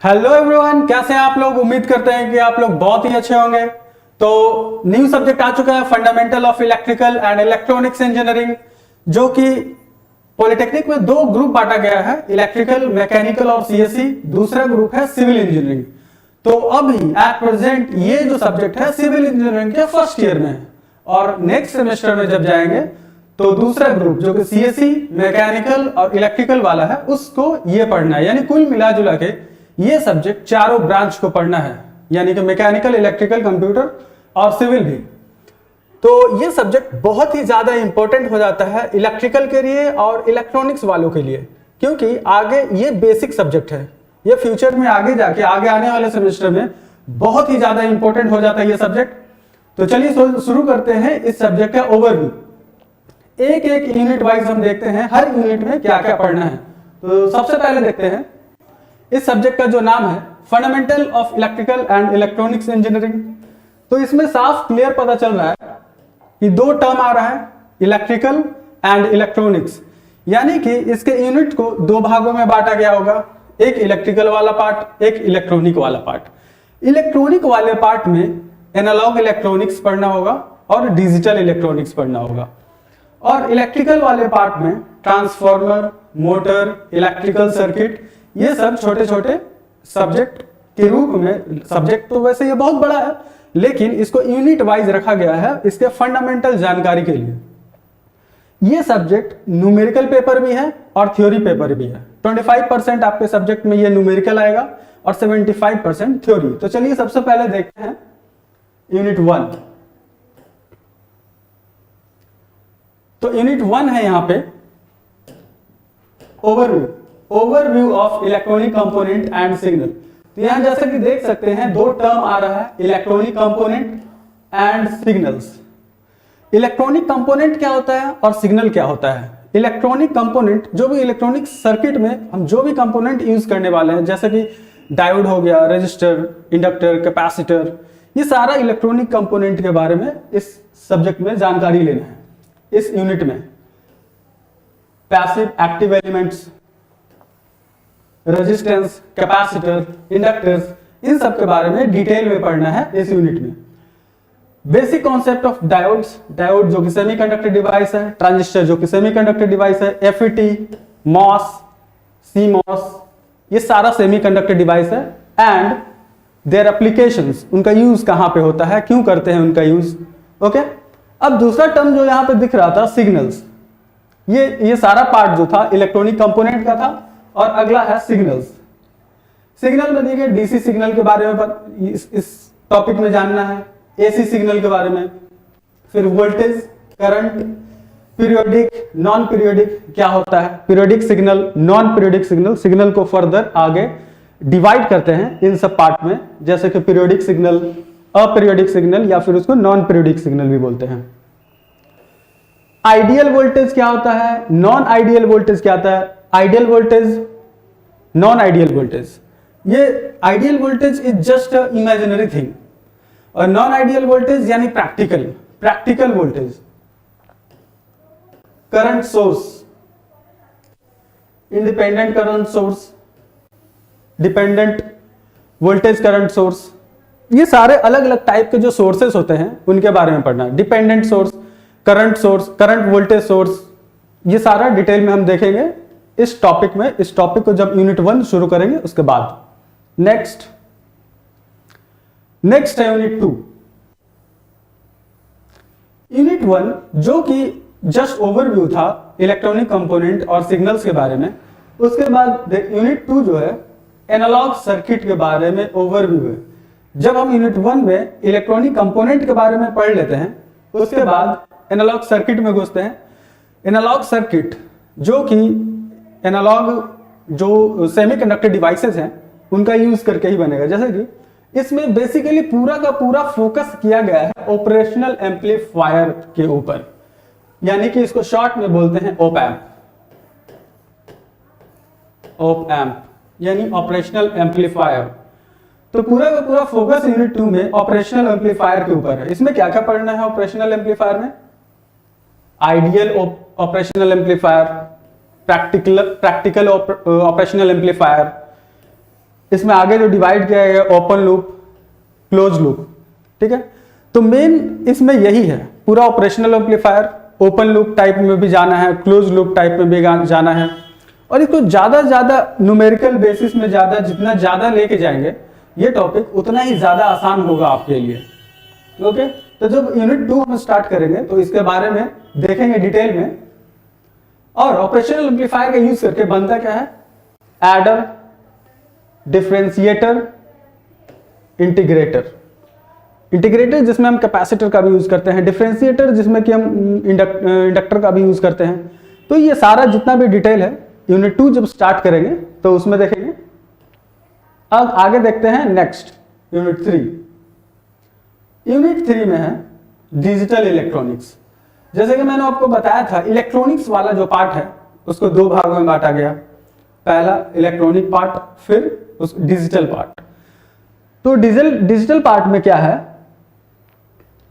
Hello everyone, कैसे हैं आप लोग। उम्मीद करते हैं कि आप लोग बहुत ही अच्छे होंगे। तो न्यू सब्जेक्ट आ चुका है, fundamental of electrical and electronics engineering, जो कि पॉलिटेक्निक में दो ग्रुप बांटा गया है, इलेक्ट्रिकल, मैकेनिकल और सीएससी। दूसरा ग्रुप है सिविल इंजीनियरिंग। तो अभी एट प्रेजेंट ये जो सब्जेक्ट है सिविल इंजीनियरिंग के फर्स्ट ईयर में है, और नेक्स्ट सेमेस्टर में जब जाएंगे तो दूसरा ग्रुप जो कि सीएससी, मैकेनिकल और इलेक्ट्रिकल वाला है उसको ये पढ़ना है। यानी कुल मिला जुला के ये सब्जेक्ट चारों ब्रांच को पढ़ना है, यानी कि मैकेनिकल, इलेक्ट्रिकल, कंप्यूटर और सिविल भी। तो ये सब्जेक्ट बहुत ही ज्यादा इंपॉर्टेंट हो जाता है इलेक्ट्रिकल के लिए और इलेक्ट्रॉनिक्स वालों के लिए, क्योंकि आगे ये बेसिक सब्जेक्ट है। ये फ्यूचर में आगे जाके आगे आने वाले सेमेस्टर में बहुत ही ज्यादा इंपॉर्टेंट हो जाता है ये सब्जेक्ट। तो चलिए शुरू करते हैं इस सब्जेक्ट का ओवरव्यू। एक एक यूनिट वाइज हम देखते हैं हर यूनिट में क्या क्या पढ़ना है। तो सबसे पहले देखते हैं इस सब्जेक्ट का जो नाम है fundamental of electrical and electronics engineering. तो इसमें साफ क्लियर पता चल रहा है कि दो टर्म आ रहा है, इलेक्ट्रिकल एंड इलेक्ट्रॉनिक्स, यानी कि इसके यूनिट को दो भागों में बांटा गया होगा, एक इलेक्ट्रिकल वाला पार्ट, एक इलेक्ट्रॉनिक वाला पार्ट। इलेक्ट्रॉनिक वाले पार्ट में एनालॉग इलेक्ट्रॉनिक्स पढ़ना होगा और डिजिटल इलेक्ट्रॉनिक्स पढ़ना होगा, और इलेक्ट्रिकल वाले पार्ट में ट्रांसफार्मर, मोटर, इलेक्ट्रिकल सर्किट, ये सब छोटे छोटे सब्जेक्ट के रूप में। सब्जेक्ट तो वैसे ये बहुत बड़ा है, लेकिन इसको यूनिट वाइज रखा गया है इसके फंडामेंटल जानकारी के लिए। ये सब्जेक्ट न्यूमेरिकल पेपर भी है और थ्योरी पेपर भी है। 25% आपके सब्जेक्ट में ये न्यूमेरिकल आएगा और 75% थ्योरी। तो चलिए सबसे पहले देखते हैं यूनिट 1। तो यूनिट 1 है यहां पे overview of electronic component and signal. तो यहां जैसा कि देख सकते हैं दो टर्म आ रहा है, electronic component and signals. Electronic component क्या होता है और सिग्नल क्या होता है। इलेक्ट्रॉनिक कंपोनेंट जो भी इलेक्ट्रॉनिक सर्किट में हम जो भी कंपोनेंट यूज करने वाले हैं, जैसे कि डायोड हो गया, रेजिस्टर, इंडक्टर, कैपेसिटर, ये सारा इलेक्ट्रॉनिक कंपोनेंट के बारे में इस सब्जेक्ट में जानकारी लेना है इस यूनिट में। Passive active elements, resistance, capacitor, inductors, इन सब के बारे में डिटेल में पढ़ना है इस यूनिट में। Basic concept of diodes, diode जो कि सेमीकंडक्टर डिवाइस है, ट्रांजिस्टर जो कि सेमीकंडक्टर डिवाइस है, एफईटी, मॉस, सीमॉस, ये सारा सेमीकंडक्टर डिवाइस है। एंड देयर एप्लीकेशंस, उनका यूज कहां पे होता है, क्यों करते हैं उनका यूज। ओके, अब दूसरा टर्म जो यहां पे दिख रहा था सिग्नल्स, ये सारा पार्ट जो था इलेक्ट्रॉनिक कंपोनेंट का था, और अगला है सिग्नल्स। सिग्नल में देखिए डीसी सिग्नल के बारे में इस टॉपिक में जानना है, एसी सिग्नल के बारे में, फिर voltage, current, periodic, non periodic क्या होता है, periodic signal, non periodic signal. Signal को फर्दर आगे डिवाइड करते हैं इन सब पार्ट में, जैसे कि पीरियोडिक सिग्नल, अपीरियोडिक सिग्नल, या फिर उसको नॉन पीरियोडिक सिग्नल भी बोलते हैं। आइडियल वोल्टेज क्या होता है, नॉन आइडियल वोल्टेज क्या होता है, ideal voltage, non ideal voltage. ये ideal voltage is just a imaginary thing, और नॉन आइडियल वोल्टेज यानी practical voltage. Current source, independent current source, dependent voltage current source, ये सारे अलग अलग टाइप के जो सोर्सेस होते हैं उनके बारे में पढ़ना है। Dependent source, current voltage source, ये सारा डिटेल में हम देखेंगे इस टॉपिक में। इस टॉपिक को जब यूनिट 1 शुरू करेंगे उसके बाद। नेक्स्ट है यूनिट 2। यूनिट 1 जो कि जस्ट ओवरव्यू था इलेक्ट्रॉनिक कंपोनेंट और सिग्नल्स के बारे में, उसके बाद यूनिट 2 जो है एनालॉग सर्किट के बारे में ओवरव्यू है। जब हम यूनिट 1 में इलेक्ट्रॉनिक कंपोनेंट के बारे में पढ़ लेते हैं, उसके बाद एनालॉग सर्किट में घुसते हैं। एनालॉग सर्किट जो कि एनालॉग जो सेमीकंडक्टर डिवाइसेस हैं उनका यूज करके ही बनेगा। जैसे कि इसमें बेसिकली पूरा का पूरा फोकस किया गया है ऑपरेशनल एम्पलीफायर के ऊपर, यानी कि इसको शॉर्ट में बोलते हैं ऑप एम्प यानी ऑपरेशनल एम्पलीफायर। तो पूरा का पूरा फोकस यूनिट 2 में ऑपरेशनल एम्पलीफायर के ऊपर है। इसमें क्या क्या पढ़ना है ऑपरेशनल एम्पलीफायर में, ideal operational amplifier, practical operational amplifier, इसमें आगे जो डिवाइड किया गया ओपन लूप, क्लोज लूप, ठीक है। तो मेन इसमें यही है, पूरा operational amplifier open loop type में भी जाना है, क्लोज लूप टाइप में भी जाना है, और इसको ज्यादा ज्यादा न्यूमेरिकल बेसिस में ज्यादा जितना ज्यादा लेके जाएंगे ये टॉपिक उतना ही ज्यादा आसान होगा आपके लिए। ओके, तो जब यूनिट 2 हम स्टार्ट करेंगे तो इसके बारे में देखेंगे डिटेल में। और ऑपरेशनल एम्पलीफायर का यूज करके बनता क्या है, एडर, डिफरेंशिएटर, इंटीग्रेटर। इंटीग्रेटर जिसमें हम कैपेसिटर का भी यूज करते हैं, डिफरेंशिएटर जिसमें कि हम इंडक्टर का भी यूज करते हैं। तो ये सारा जितना भी डिटेल है यूनिट 2 जब स्टार्ट करेंगे तो उसमें देखेंगे। अब आगे देखते हैं नेक्स्ट यूनिट 3। यूनिट 3 में है डिजिटल इलेक्ट्रॉनिक्स। जैसे कि मैंने आपको बताया था, इलेक्ट्रॉनिक्स वाला जो पार्ट है उसको 2 भागों में बांटा गया, पहला इलेक्ट्रॉनिक पार्ट, फिर उस डिजिटल पार्ट। तो डिजिटल पार्ट में क्या है,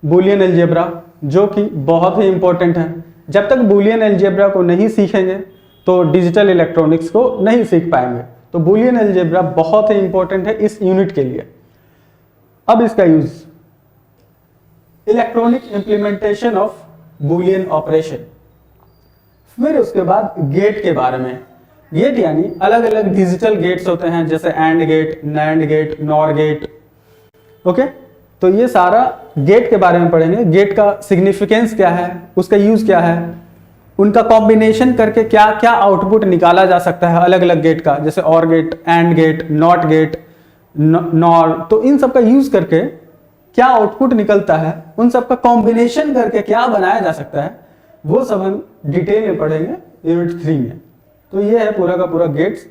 बूलियन अलजेब्रा, जो कि बहुत ही इंपॉर्टेंट है। जब तक बूलियन अलजेब्रा को नहीं सीखेंगे तो डिजिटल इलेक्ट्रॉनिक्स को नहीं सीख पाएंगे। तो बूलियन अलजेब्रा बहुत ही इंपॉर्टेंट है इस यूनिट के लिए। अब इसका use, electronic implementation of Boolean operation. फिर उसके बाद गेट के बारे में। गेट यानी अलग अलग डिजिटल गेट्स होते हैं, जैसे AND gate, NAND gate, NOR gate. Okay, तो ये सारा गेट के बारे में पढ़ेंगे। गेट का सिग्निफिकेंस क्या है, उसका यूज क्या है, उनका कॉम्बिनेशन करके क्या क्या आउटपुट निकाला जा सकता है अलग अलग गेट का, जैसे OR gate, AND gate, NOT gate, NOR. तो इन सब का यूज करके क्या आउटपुट निकलता है, उन सब का कॉम्बिनेशन करके क्या बनाया जा सकता है, वो सब हम डिटेल में पढ़ेंगे यूनिट 3 में। तो ये है पूरा का पूरा गेट्स।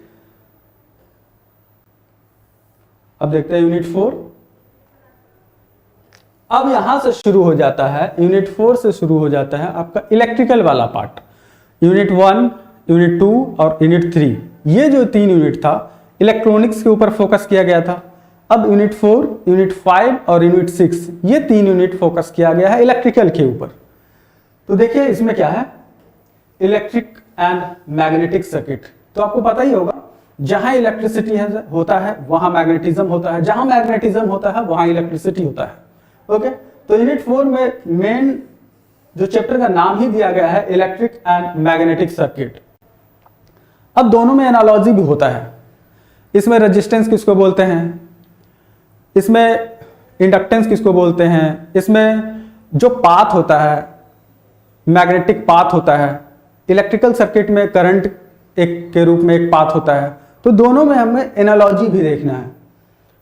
अब देखते हैं यूनिट 4। अब यहां से शुरू हो जाता है, यूनिट 4 से शुरू हो जाता है आपका इलेक्ट्रिकल वाला पार्ट। यूनिट 1, यूनिट 2 और यूनिट 3, ये जो 3 यूनिट था इलेक्ट्रॉनिक्स के ऊपर फोकस किया गया था। अब यूनिट 4, यूनिट 5 और यूनिट 6, ये 3 यूनिट फोकस किया गया है इलेक्ट्रिकल के ऊपर। तो देखिए इसमें क्या है, इलेक्ट्रिक एंड मैग्नेटिक सर्किट। तो आपको पता ही होगा, जहां इलेक्ट्रिसिटी होता है वहां मैग्नेटिज्म होता है, जहां मैग्नेटिज्म होता है वहां इलेक्ट्रिसिटी होता है। ओके, तो यूनिट 4 में मेन जो चैप्टर का नाम ही दिया गया है इलेक्ट्रिक एंड मैग्नेटिक सर्किट। अब दोनों में एनालॉजी भी होता है। इसमें रेजिस्टेंस किसको बोलते हैं, इसमें इंडक्टेंस किसको बोलते हैं, इसमें जो पाथ होता है मैग्नेटिक पाथ होता है, इलेक्ट्रिकल सर्किट में करंट एक के रूप में एक पाथ होता है। तो दोनों में हमें एनालॉजी भी देखना है।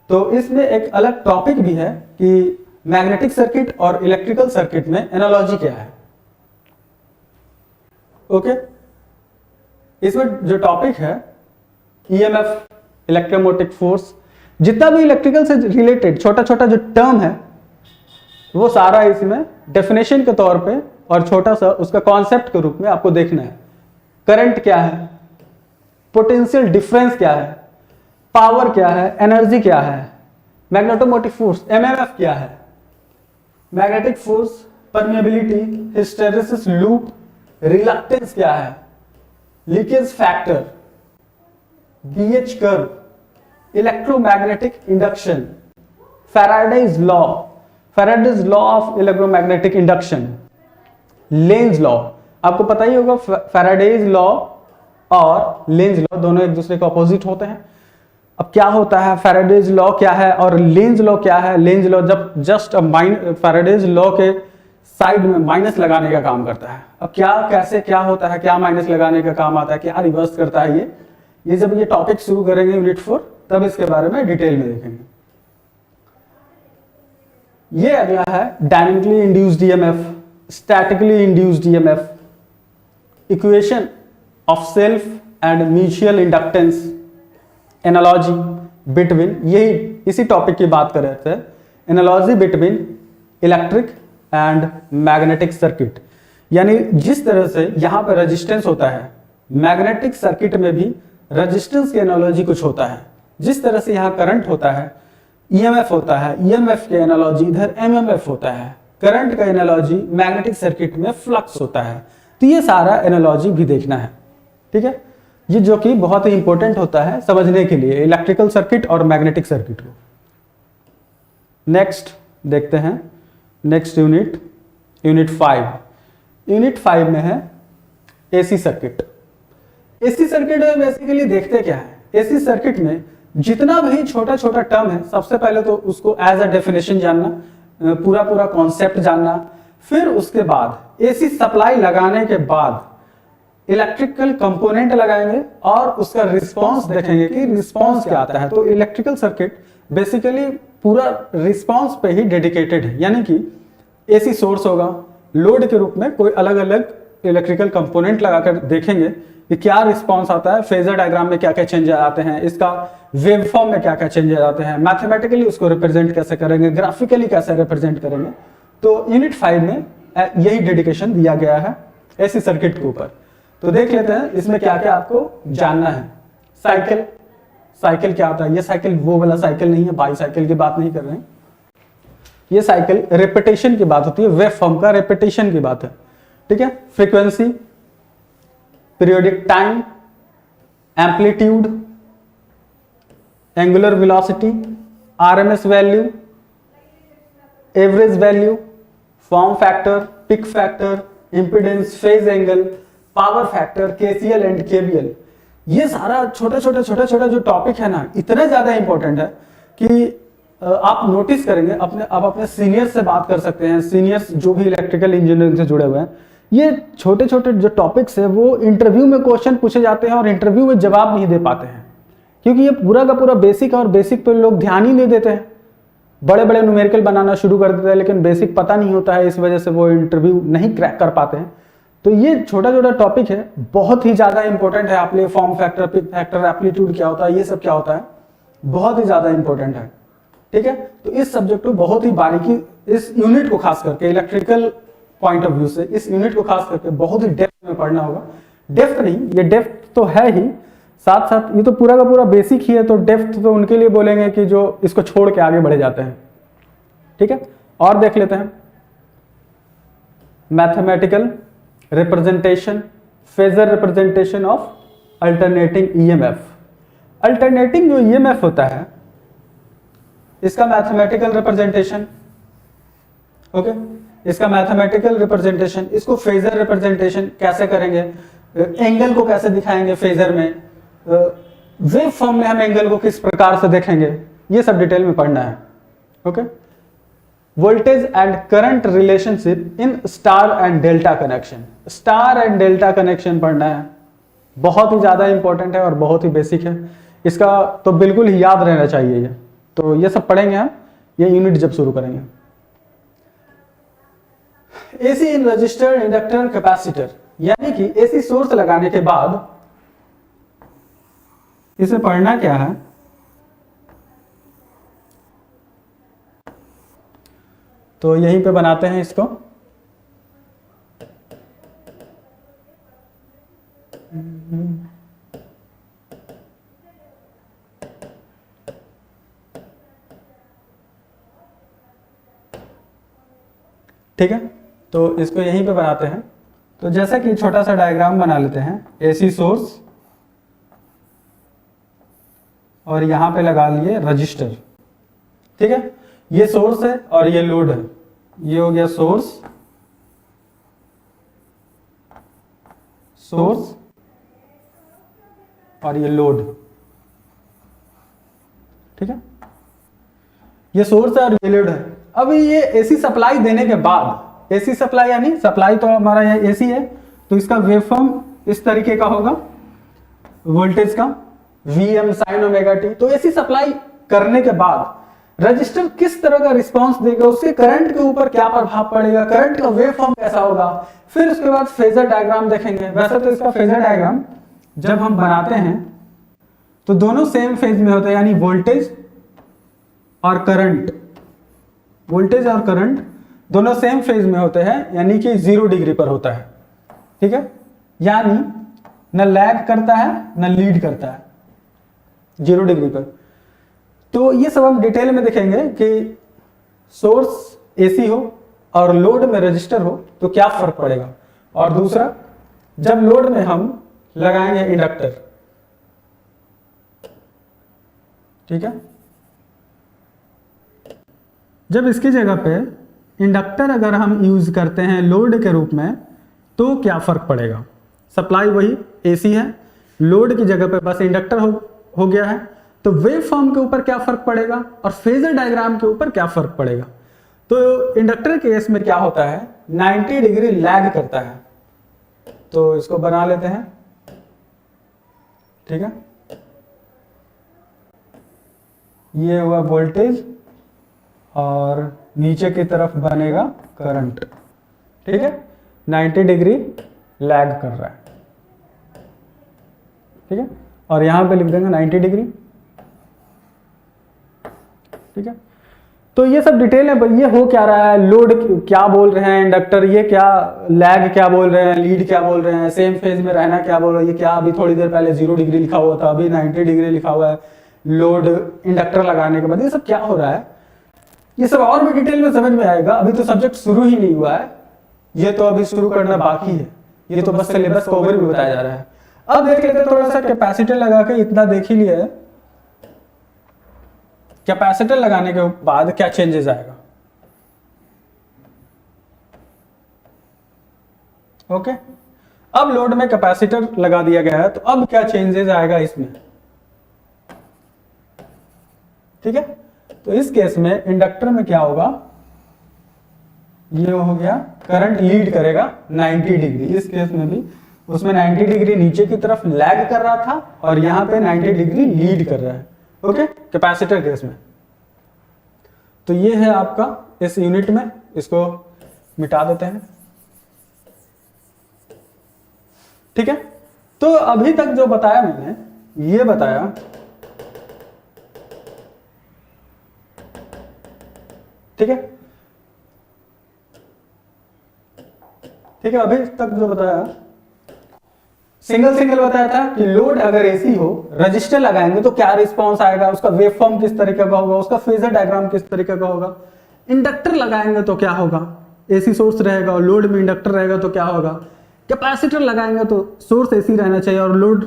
तो इसमें एक अलग टॉपिक भी है कि मैग्नेटिक सर्किट और इलेक्ट्रिकल सर्किट में एनालॉजी क्या है। ओके, इसमें जो टॉपिक है ईएमएफ, इलेक्ट्रोमोटिव फोर्स, जितना भी इलेक्ट्रिकल से रिलेटेड छोटा छोटा जो टर्म है वो सारा इसमें डेफिनेशन के तौर पे और छोटा सा उसका कॉन्सेप्ट के रूप में आपको देखना है। करंट क्या है, पोटेंशियल डिफरेंस क्या है, पावर क्या है, एनर्जी क्या है, मैग्नेटोमोटिव फोर्स एमएमएफ क्या है, magnetic force, permeability, hysteresis loop, reluctance क्या है, leakage factor, BH curve, electromagnetic induction, Faraday's law of electromagnetic induction, Lenz law. आपको पता ही होगा फैराडेज लॉ और लेंज लॉ दोनों एक दूसरे के अपोजिट होते हैं। अब क्या होता है, फैराडेज लॉ क्या है और लेंज लॉ क्या है। लेंज लॉ जब जस्ट फैराडेज लॉ के साइड में माइनस लगाने का काम करता है। अब क्या कैसे क्या होता है, क्या माइनस लगाने का काम आता है, क्या रिवर्स करता है, ये जब ये टॉपिक शुरू करेंगे यूनिट 4 तब इसके बारे में डिटेल में देखेंगे। ये अगला है dynamically induced EMF, statically induced EMF, equation of self and mutual inductance, analogy between, यही इसी टॉपिक की बात कर रहे थे, analogy between electric and magnetic circuit. यानी जिस तरह से यहां पर रेजिस्टेंस होता है, मैग्नेटिक सर्किट में भी रेजिस्टेंस की एनालॉजी कुछ होता है। जिस तरह से यहां करंट होता है, ईएमएफ होता है, ईएमएफ के एनालॉजी इधर एमएमएफ होता है, करंट का एनालॉजी मैग्नेटिक सर्किट में फ्लक्स होता है। तो ये सारा एनालॉजी भी देखना है, ठीक है। ये जो कि बहुत ही इंपॉर्टेंट होता है समझने के लिए इलेक्ट्रिकल सर्किट और मैग्नेटिक सर्किट को। नेक्स्ट देखते हैं नेक्स्ट यूनिट, यूनिट 5। यूनिट 5 में है एसी सर्किट। एसी सर्किट में बेसिकली देखते क्या है, एसी सर्किट में जितना भी छोटा छोटा टर्म है सबसे पहले तो उसको एज अ डेफिनेशन जानना, पूरा पूरा कॉन्सेप्ट जानना, फिर उसके बाद एसी सप्लाई लगाने के बाद इलेक्ट्रिकल कंपोनेंट लगाएंगे और उसका रिस्पांस देखेंगे कि रिस्पांस क्या आता है। तो इलेक्ट्रिकल सर्किट बेसिकली पूरा रिस्पांस पे ही डेडिकेटेड है, यानी कि एसी सोर्स होगा, लोड के रूप में कोई अलग अलग इलेक्ट्रिकल कंपोनेंट लगाकर देखेंगे कि क्या रिस्पांस आता है, फेजर डायग्राम में क्या क्या चेंज आते हैं, इसका वेवफॉर्म में क्या क्या चेंज आते हैं, मैथमेटिकली उसको रिप्रेजेंट कैसे करेंगे, ग्राफिकली कैसे रिप्रेजेंट करेंगे। तो यूनिट 5 में यही डेडिकेशन दिया गया है एसी सर्किट के ऊपर। तो देख लेते हैं इसमें क्या क्या आपको जानना है। साइकिल, साइकिल क्या होता है, ये साइकिल वो वाला साइकिल नहीं है, बाई साइकिल की बात नहीं कर रहे हैं। ये साइकिल रेपिटेशन की बात होती है, वेव फॉर्म का रेपिटेशन की बात है, ठीक है। Frequency, periodic time, amplitude, angular velocity, RMS value, average value, form factor, peak factor, impedance, phase angle, power factor, KCL and KVL. ये सारा छोटा छोटा जो टॉपिक है ना, इतना ज्यादा इंपॉर्टेंट है कि आप नोटिस करेंगे अपने सीनियर्स से बात कर सकते हैं, सीनियर्स जो भी इलेक्ट्रिकल इंजीनियरिंग से जुड़े हुए हैं। ये छोटे छोटे जो टॉपिक्स है वो इंटरव्यू में क्वेश्चन पूछे जाते हैं और इंटरव्यू में जवाब नहीं दे पाते हैं, क्योंकि ये पूरा का पूरा बेसिक और बेसिक पे लोग ध्यान ही नहीं देते हैं। बड़े बड़े न्यूमेरिकल बनाना शुरू कर देते हैं लेकिन बेसिक पता नहीं होता है, इस वजह से वो इंटरव्यू नहीं क्रैक कर पाते हैं। तो ये छोटा छोटा टॉपिक है, बहुत ही ज्यादा इंपॉर्टेंट है आपके लिए। Form factor, peak factor, amplitude क्या होता है, ये सब क्या होता है, बहुत ही ज्यादा इंपॉर्टेंट है, ठीक है। तो इस सब्जेक्ट को बहुत ही बारीकी, इस यूनिट को खास करके इलेक्ट्रिकल पॉइंट ऑफ व्यू से इस यूनिट को खास करके बहुत ही डेप्थ में पढ़ना होगा। डेप्थ नहीं, ये डेप्थ तो है ही, साथ साथ ये तो पूरा का पूरा बेसिक ही है, तो डेप्थ तो उनके लिए बोलेंगे कि जो इसको छोड़ के आगे बढ़े जाते हैं, ठीक है। और देख लेते हैं mathematical representation, phasor representation of alternating EMF. Alternating जो ईएमएफ होता है इसका मैथमेटिकल रिप्रेजेंटेशन, ओके, इसका मैथमेटिकल रिप्रेजेंटेशन, इसको फेजर रिप्रेजेंटेशन कैसे करेंगे, एंगल को कैसे दिखाएंगे फेजर में, वेव फॉर्म में हम एंगल को किस प्रकार से देखेंगे, ये सब डिटेल में पढ़ना है, okay. Voltage and current relationship in star and delta connection, star and delta connection पढ़ना है, बहुत ही ज्यादा इंपॉर्टेंट है और बहुत ही बेसिक है, इसका तो बिल्कुल ही याद रहना चाहिए ये। तो ये सब पढ़ेंगे हम ये यूनिट जब शुरू करेंगे। AC in register, inductor, capacitor, यानी कि एसी सोर्स लगाने के बाद इसे पढ़ना क्या है, तो यहीं पे बनाते हैं इसको। ठीक है, तो इसको यहीं पे बनाते हैं। तो जैसा कि छोटा सा डायग्राम बना लेते हैं, एसी सोर्स और यहां पे लगा लिए रजिस्टर, ठीक है। ये सोर्स है और ये लोड है, ये हो गया सोर्स, सोर्स और ये लोड, ठीक है। ये सोर्स है और ये लोड है। अब ये एसी सप्लाई देने के बाद, एसी सप्लाई यानी सप्लाई तो हमारा ये एसी है, तो इसका वेवफॉर्म इस तरीके का होगा, वोल्टेज का Vm sin ओमेगा टी। तो एसी सप्लाई करने के बाद रजिस्टर किस तरह का रिस्पांस देगा, उसके करंट के ऊपर क्या प्रभाव पड़ेगा, करंट का वेवफॉर्म कैसा होगा, फिर उसके बाद फेजर डायग्राम देखेंगे। वैसे तो इसका फेजर डायग्राम जब हम बनाते हैं तो दोनों सेम फेज में होते हैं, यानी वोल्टेज और करंट, वोल्टेज और करंट दोनों सेम फेज में होते हैं, यानी कि 0 डिग्री पर होता है, ठीक है। यानी न लैग करता है न लीड करता है, 0 डिग्री पर। तो ये सब हम डिटेल में देखेंगे कि सोर्स एसी हो और लोड में रजिस्टर हो तो क्या फर्क पड़ेगा। और दूसरा, जब लोड में हम लगाएंगे इंडक्टर, ठीक है। जब इसकी जगह पे इंडक्टर अगर हम यूज करते हैं लोड के रूप में तो क्या फर्क पड़ेगा? सप्लाई वही एसी है, लोड की जगह पे बस इंडक्टर हो गया है, तो वेव फॉर्म के ऊपर क्या फर्क पड़ेगा और फेजर डायग्राम के ऊपर क्या फर्क पड़ेगा? तो इंडक्टर के केस में क्या होता है, 90 डिग्री लैग करता है। तो इसको बना लेते हैं, ठीक है। ये हुआ वोल्टेज और नीचे की तरफ बनेगा करंट, ठीक है। 90 डिग्री लैग कर रहा है, ठीक है। और यहां पे लिख देंगे 90 डिग्री, ठीक है। तो ये सब डिटेल है, ये हो क्या रहा है, लोड क्या बोल रहे हैं, इंडक्टर ये क्या, लैग क्या बोल रहे हैं, लीड क्या बोल रहे हैं, सेम फेज में रहना क्या बोल रहे हैं, ये क्या अभी थोड़ी देर पहले 0 डिग्री लिखा हुआ था, अभी 90 डिग्री लिखा हुआ है, लोड इंडक्टर लगाने के बाद ये सब क्या हो रहा है, ये सब और भी डिटेल में समझ में आएगा। अभी तो सब्जेक्ट शुरू ही नहीं हुआ है, ये तो अभी शुरू करना बाकी है, ये तो बस सिलेबस को ओवर भी बताया जा रहा है। अब देख लेते हैं थोड़ा सा कैपेसिटर लगा के, इतना देख ही लिया है, कैपेसिटर लगाने के बाद क्या चेंजेस आएगा। ओके, अब लोड में कैपेसिटर लगा दिया गया है, तो अब क्या चेंजेस आएगा इसमें, ठीक है। तो इस केस में इंडक्टर में क्या होगा, ये हो गया करंट लीड करेगा 90 डिग्री, इस केस में भी उसमें 90 डिग्री नीचे की तरफ लैग कर रहा था और यहां पे 90 डिग्री लीड कर रहा है, ओके, कैपेसिटर केस में। तो ये है आपका इस यूनिट में, इसको मिटा देते हैं, ठीक है। तो अभी तक जो बताया मैंने, ये बताया, ठीक है, ठीक है। अभी तक जो बताया सिंगल बताया था कि लोड अगर एसी हो, रजिस्टर लगाएंगे तो क्या रिस्पांस आएगा, उसका वेव फॉर्म किस तरीके का होगा, उसका फेजर डायग्राम किस तरीके का होगा। इंडक्टर लगाएंगे तो क्या होगा, एसी सोर्स रहेगा और लोड में इंडक्टर रहेगा तो क्या होगा। कैपेसिटर लगाएंगे तो सोर्स एसी रहना चाहिए और लोड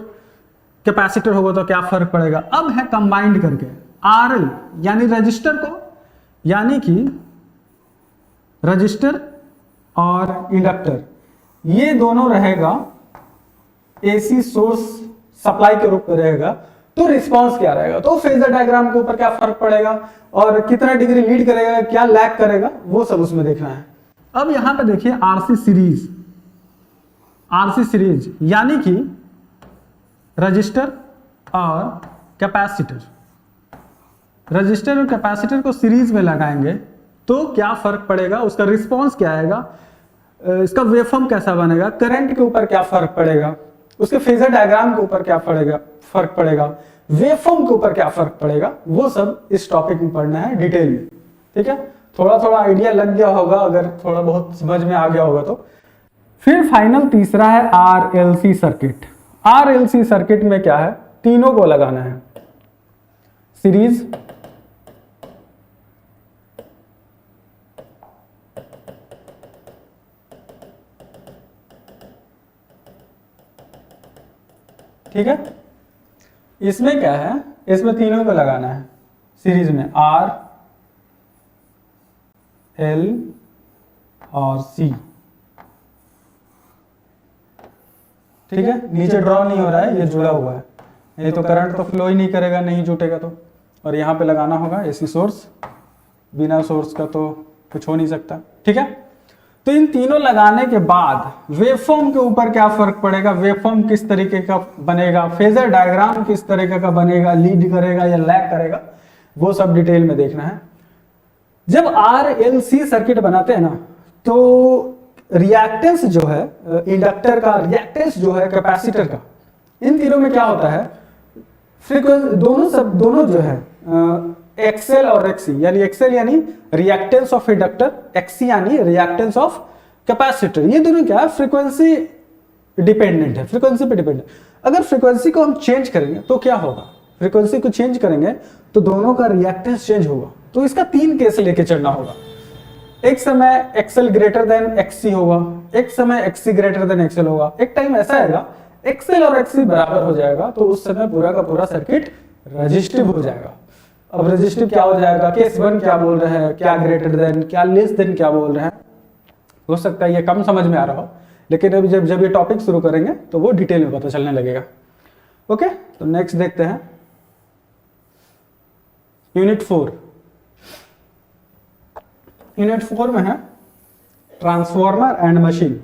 कैपेसिटर होगा तो क्या फर्क पड़ेगा। अब है कंबाइंड करके आरएल यानी रजिस्टर को, यानी कि रजिस्टर और इंडक्टर ये दोनों रहेगा एसी सोर्स सप्लाई के रूप में रहेगा, तो रिस्पांस क्या रहेगा, तो फेजर डायग्राम के ऊपर क्या फर्क पड़ेगा और कितना डिग्री लीड करेगा, क्या लैग करेगा, वो सब उसमें देखना है। अब यहां पे देखिए आरसी सीरीज यानी कि रजिस्टर और कैपेसिटर, रजिस्टर और कैपेसिटर को सीरीज में लगाएंगे तो क्या फर्क पड़ेगा, उसका रिस्पांस क्या आएगा, इसका वेवफॉर्म कैसा बनेगा, करंट के ऊपर क्या फर्क पड़ेगा, उसके फेजर डायग्राम के ऊपर क्या फर्क पड़ेगा, वेवफॉर्म के ऊपर क्या फर्क पड़ेगा, वो सब इस टॉपिक में पढ़ना है डिटेल में, ठीक है। थोड़ा थोड़ा आइडिया लग गया होगा, अगर थोड़ा बहुत समझ में आ गया होगा तो। फिर फाइनल तीसरा है आरएलसी सर्किट। आरएलसी सर्किट में क्या है, तीनों को लगाना है, सीरीज, ठीक है। इसमें क्या है, इसमें तीनों को लगाना है सीरीज में, आर एल और सी, ठीक है। नीचे ड्रॉ नहीं हो रहा है, ये जुड़ा हुआ है, नहीं तो करंट तो फ्लो ही नहीं करेगा, नहीं जुटेगा तो। और यहाँ पे लगाना होगा एसी सोर्स, बिना सोर्स का तो कुछ हो नहीं सकता, ठीक है। तो इन तीनों लगाने के बाद वेवफॉर्म के ऊपर क्या फर्क पड़ेगा, वेवफॉर्म किस तरीके का बनेगा, फेजर डायग्राम किस तरीके का बनेगा, लीड करेगा या लैग करेगा, वो सब डिटेल में देखना है। जब आरएलसी सर्किट बनाते हैं ना, तो रिएक्टेंस जो है इंडक्टर का, रिएक्टेंस जो है कैपेसिटर का, इन तीनों में क्या होता है, फ्रीक्वेंसी दोनों जो है एक्सएल और एक्सी, यानी एक्सएल यानी रिएक्टेंस ऑफ इंडक्टर, एक्सी यानी रिएक्टेंस ऑफ कैपेसिटर, ये दोनों क्या है, फ्रीक्वेंसी डिपेंडेंट है, फ्रीक्वेंसी पे डिपेंडेंट। अगर फ्रीक्वेंसी को हम चेंज करेंगे तो क्या होगा, फ्रीक्वेंसी को चेंज करेंगे तो दोनों का रिएक्टेंस चेंज होगा। तो इसका 3 केस लेके चलना होगा, एक समय एक्सएल ग्रेटर देन एक्सी होगा, एक समय एक्सी ग्रेटर देन एक्सएल होगा, एक टाइम ऐसा आएगा एक्सएल और एक्सी बराबर हो जाएगा, तो उस समय पूरा का पूरा सर्किट रजिस्टिव हो जाएगा। अब रजिस्टिव क्या हो जाएगा, केस 1 क्या बोल रहे हैं, क्या ग्रेटर देन, क्या लेस देन क्या बोल रहे हैं। हो सकता है ये कम समझ में आ रहा हो, लेकिन अभी जब ये टॉपिक शुरू करेंगे तो वो डिटेल में पता चलने लगेगा। ओके, तो नेक्स्ट देखते हैं यूनिट 4। यूनिट 4 में है ट्रांसफॉर्मर एंड मशीन।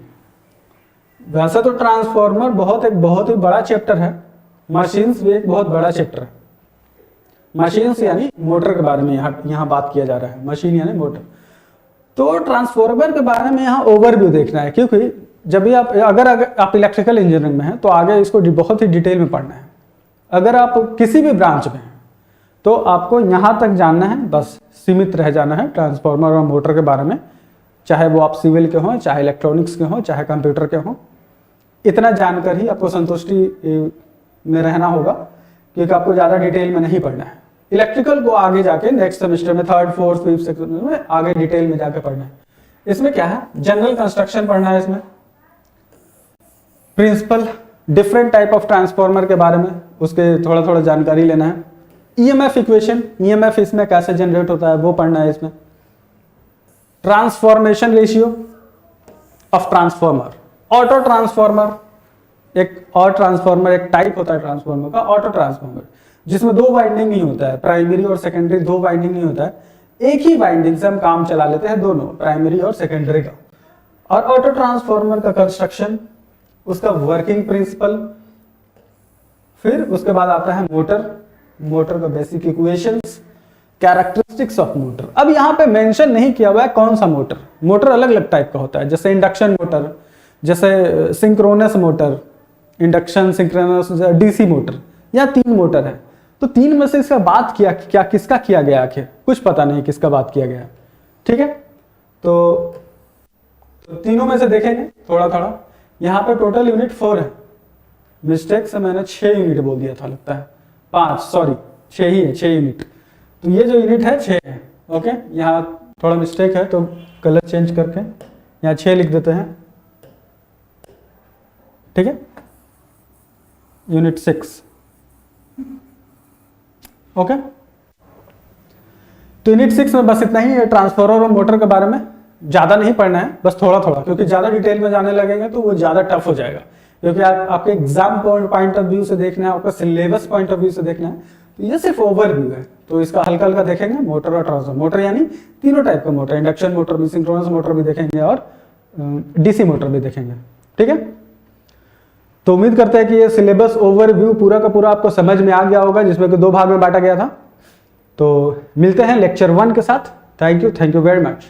वैसे तो ट्रांसफॉर्मर बहुत ही बड़ा चैप्टर है, मशीन्स भी एक बहुत बड़ा चैप्टर है। मशीन्स यानी मोटर के बारे में यहाँ बात किया जा रहा है, मशीन यानी मोटर। तो ट्रांसफॉर्मर के बारे में यहाँ ओवरव्यू देखना है, क्योंकि जब भी अगर आप इलेक्ट्रिकल इंजीनियरिंग में हैं तो आगे इसको बहुत ही डिटेल में पढ़ना है। अगर आप किसी भी ब्रांच में हैं तो आपको यहाँ तक जानना है, बस सीमित रह जाना है ट्रांसफॉर्मर और मोटर के बारे में, चाहे वो आप सिविल के हों, चाहे इलेक्ट्रॉनिक्स के हों, चाहे कंप्यूटर के हों। इतना जानकर ही आपको संतुष्टि में रहना होगा, क्योंकि आपको ज़्यादा डिटेल में नहीं पढ़ना है। इलेक्ट्रिकल को आगे जाके नेक्स्ट सेमेस्टर में 3rd 4th 5th सेक्शन में आगे डिटेल में जाके पढ़ना है। इसमें क्या है, जनरल कंस्ट्रक्शन पढ़ना है, इसमें principle different type of transformer के बारे में उसके थोड़ा जानकारी लेना है। ईएमएफ इक्वेशन, ईएमएफ इसमें कैसे जनरेट होता है वो पढ़ना है इसमें। Transformation ratio of transformer, auto transformer एक और ट्रांसफॉर्मर, एक टाइप होता है ट्रांसफॉर्मर का ऑटो ट्रांसफॉर्मर, जिसमें 2 वाइंडिंग नहीं होता है, प्राइमरी और सेकेंडरी 2 वाइंडिंग नहीं होता है, एक ही वाइंडिंग से हम काम चला लेते हैं, दोनों प्राइमरी और सेकेंडरी का। और ऑटो ट्रांसफॉर्मर का कंस्ट्रक्शन, उसका वर्किंग प्रिंसिपल, फिर उसके बाद आता है मोटर का basic equations, characteristics of motor. अब यहाँ पे मेंशन नहीं किया हुआ है कौन सा मोटर अलग अलग टाइप का होता है, जैसे इंडक्शन मोटर, जैसे synchronous motor, induction synchronous, DC motor, या 3 मोटर है। तो 3 में से इसका बात क्या किसका किया गया, आखिर कुछ पता नहीं किसका बात किया गया। ठीक है, तो तीनों में से देखेंगे थोड़ा। यहाँ पे टोटल यूनिट 4 है, मिस्टेक से मैंने 6 यूनिट बोल दिया था, लगता है 5, सॉरी 6 ही है, 6 यूनिट। तो ये जो यूनिट है 6 है। ओके, यहाँ थोड़ा मिस्टेक है तो कलर चेंज करके यहाँ 6 लिख देते हैं। ठीक है, यूनिट 6। ओके, तो यूनिट 6 में बस इतना ही है। ट्रांसफार्मर और मोटर के बारे में ज्यादा नहीं पढ़ना है, बस थोड़ा, क्योंकि ज्यादा डिटेल में जाने लगेंगे तो वो ज्यादा टफ हो जाएगा, क्योंकि आपके एग्जाम पॉइंट ऑफ व्यू से देखना है, आपका सिलेबस पॉइंट ऑफ व्यू से देखना है। तो ये सिर्फ ओवरव्यू है, तो इसका हल्का देखेंगे। मोटर और ट्रांसफार्मर, मोटर यानी तीनों टाइप का मोटर, इंडक्शन मोटर भी, सिंक्रोनस मोटर भी देखेंगे और डीसी मोटर भी देखेंगे। ठीक है, तो उम्मीद करते हैं कि ये सिलेबस ओवरव्यू पूरा का पूरा आपको समझ में आ गया होगा, जिसमें कि 2 भाग में बांटा गया था। तो मिलते हैं लेक्चर 1 के साथ। Thank you very much.